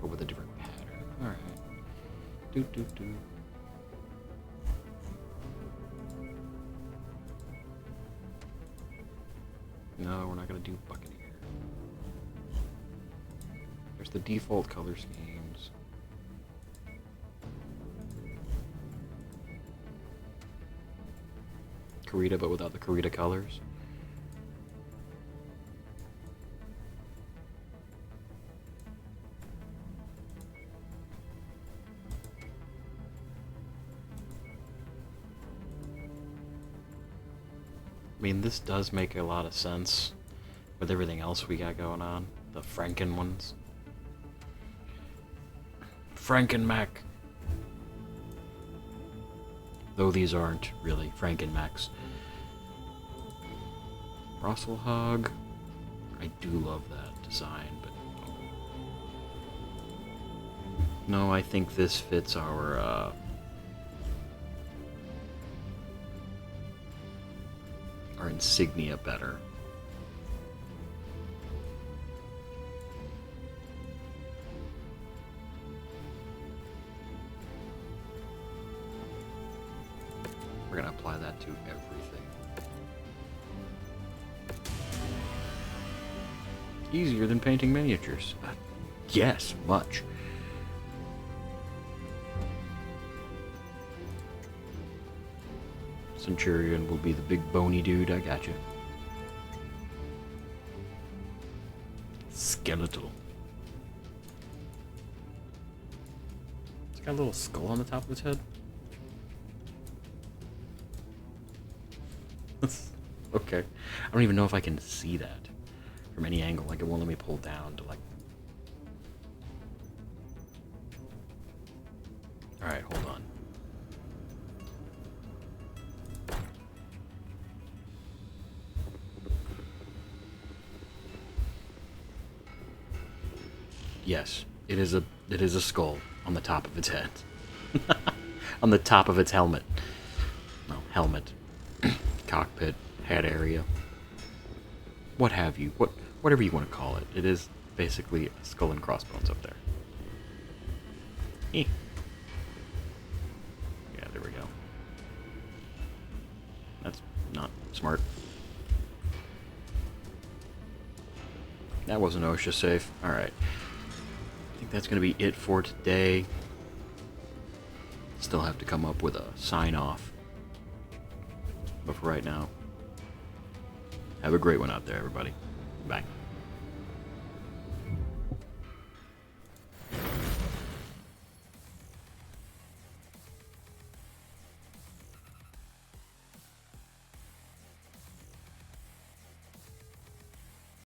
Speaker 1: But with a different pattern. Alright. Do. No, we're not going to do Buccaneer. There's the default color schemes. Karita, but without the Karita colors. I mean, this does make a lot of sense with everything else we got going on. The Franken ones. Franken-Mech. Though these aren't really Franken-Mechs. Rosselhog. I do love that design, but no, I think this fits our insignia better. We're gonna apply that to everything. Easier than painting miniatures. Yes, much. Centurion will be the big bony dude, I gotcha. Skeletal. It's got a little skull on the top of its head. Okay. I don't even know if I can see that from any angle. Like, it won't let me pull down to, like... Alright, hold on. Yes, it is a skull on the top of its head. On the top of its helmet. No, helmet. Cockpit, head area. What have you. Whatever you want to call it. It is basically a skull and crossbones up there. Yeah, there we go. That's not smart. That wasn't OSHA safe. Alright. I think that's going to be it for today. Still have to come up with a sign-off. But for right now, have a great one out there, everybody. Bye.